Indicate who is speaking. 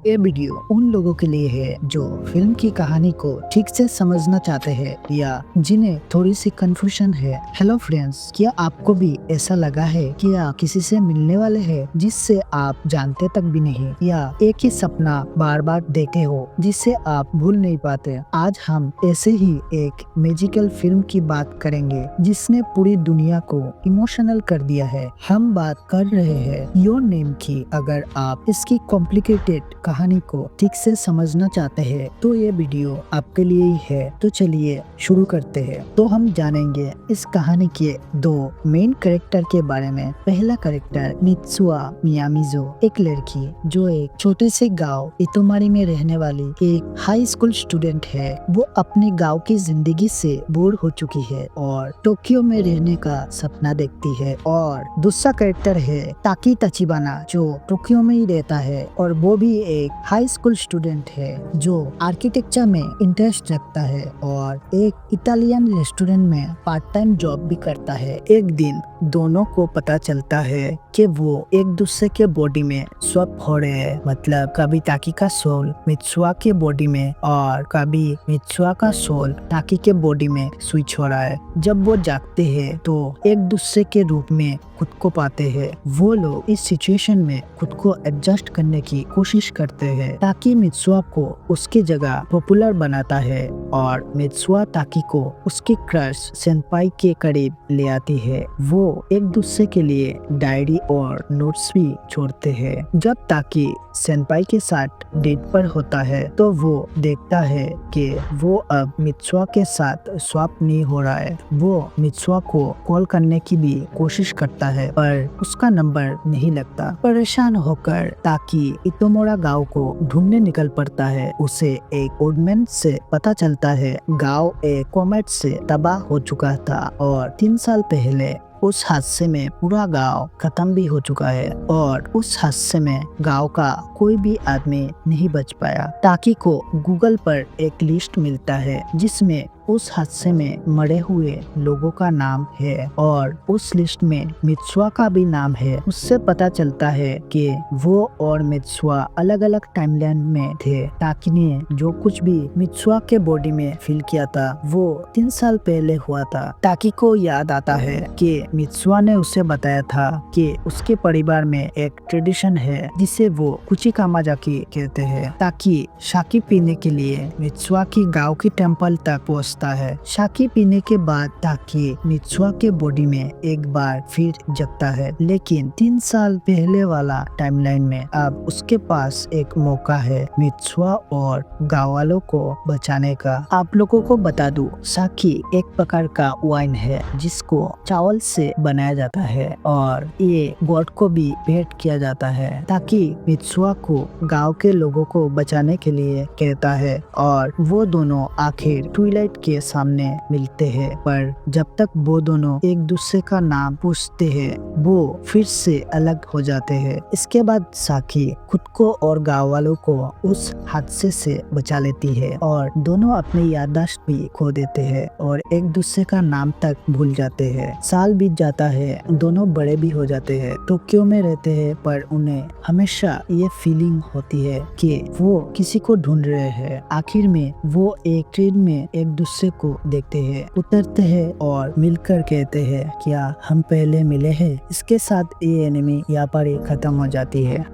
Speaker 1: ये वीडियो उन लोगों के लिए है जो फिल्म की कहानी को ठीक से समझना चाहते हैं या जिन्हें थोड़ी सी कंफ्यूजन है। हेलो फ्रेंड्स, क्या आपको भी ऐसा लगा है कि आप किसी से मिलने वाले हैं जिससे आप जानते तक भी नहीं, या एक ही सपना बार बार देखे हो जिसे आप भूल नहीं पाते। आज हम ऐसे ही एक मैजिकल फिल्म की बात करेंगे जिसने पूरी दुनिया को इमोशनल कर दिया है। हम बात कर रहे हैं योर नेम की। अगर आप इसकी कॉम्प्लिकेटेड कहानी को ठीक से समझना चाहते हैं तो ये वीडियो आपके लिए ही है। तो चलिए शुरू करते हैं। तो हम जानेंगे इस कहानी के दो मेन कैरेक्टर के बारे में। पहला कैरेक्टर मित्सुआ मियामिजो, एक लड़की जो एक छोटे से गांव इतोमारी में रहने वाली एक हाई स्कूल स्टूडेंट है। वो अपने गांव की जिंदगी से बोर हो चुकी है और टोक्यो में रहने का सपना देखती है। और दूसरा कैरेक्टर है ताकी तचिबाना, जो टोक्यो में ही रहता है और वो भी एक हाई स्कूल स्टूडेंट है जो आर्किटेक्चर में इंटरेस्ट रखता है और एक इटालियन रेस्टोरेंट में पार्ट टाइम जॉब भी करता है। एक दिन दोनों को पता चलता है कि वो एक दूसरे के बॉडी में स्वैप हो रहे हैं। मतलब कभी ताकी का सोल मित्सुआ के बॉडी में और कभी मित्सुआ का सोल ताकी के बॉडी में स्विच हो रहा है। जब वो जागते हैं तो एक दूसरे के रूप में खुद को पाते हैं। वो लोग इस सिचुएशन में खुद को एडजस्ट करने की कोशिश करते हैं ताकि मित्सुआ को उसकी जगह पॉपुलर बनाता है और मित्सुआ ताकी को उसकी क्रश सेनपाई के करीब ले आती है। वो एक दूसरे के लिए डायरी और नोट्स भी छोड़ते हैं। जब ताकी सेनपाई के साथ डेट पर होता है तो वो देखता है कि वो अब मित्सुआ के साथ स्वैप नहीं हो रहा है। वो मित्सुआ को कॉल करने की भी कोशिश करता है पर उसका नंबर नहीं लगता। परेशान होकर ताकी इतोमोरा गांव को ढूंढने निकल पड़ता है। उसे एक ओल्डमैन से पता चलता है गांव एक कॉमेट से तबाह हो चुका था और 3 साल पहले उस हादसे में पूरा गांव खत्म भी हो चुका है और उस हादसे में गांव का कोई भी आदमी नहीं बच पाया। ताकी को गूगल पर एक लिस्ट मिलता है जिसमें उस हादसे में मरे हुए लोगों का नाम है और उस लिस्ट में मित्सुआ का भी नाम है। उससे पता चलता है कि वो और मित्सुआ अलग अलग टाइमलाइन में थे। ताकी ने जो कुछ भी मित्सुआ के बॉडी में फील किया था वो 3 साल पहले हुआ था। ताकी को याद आता है कि मित्सुआ ने उसे बताया था कि उसके परिवार में एक ट्रेडिशन है जिसे वो कुचिकामाजाकी कहते हैं। ताकी शाकी पीने के लिए मित्सुआ की गांव की टेम्पल तक पहुंचता है। शाकी पीने के बाद ताकी मित्सुआ के बॉडी में एक बार फिर जगता है, लेकिन 3 साल पहले वाला टाइमलाइन में अब उसके पास एक मौका है मित्सुआ और गांव वालों को बचाने का। आप लोगों को बता दूं, शाकी एक प्रकार का वाइन है जिसको चावल से बनाया जाता है और ये गॉड को भी भेंट किया जाता है। ताकि मित्सुआ को गांव के लोगों को बचाने के लिए कहता है और वो दोनों आखिर ट्विलाइट के सामने मिलते हैं। पर जब तक वो दोनों एक दूसरे का नाम पूछते हैं वो फिर से अलग हो जाते हैं। इसके बाद शाकी खुद को और गांव वालों को उस हादसे से बचा लेती है और दोनों अपनी याददाश्त भी खो देते हैं और एक दूसरे का नाम तक भूल जाते हैं। साल बीत जाता है, दोनों बड़े भी हो जाते हैं, टोक्यो में रहते हैं, पर उन्हें हमेशा ये फीलिंग होती है कि वो किसी को ढूंढ रहे हैं। आखिर में वो एक ट्रेन में एक दूसरे को देखते हैं, उतरते हैं और मिलकर कहते हैं क्या हम पहले मिले हैं। इसके साथ ये एनिमी यहाँ पर ही खत्म हो जाती है।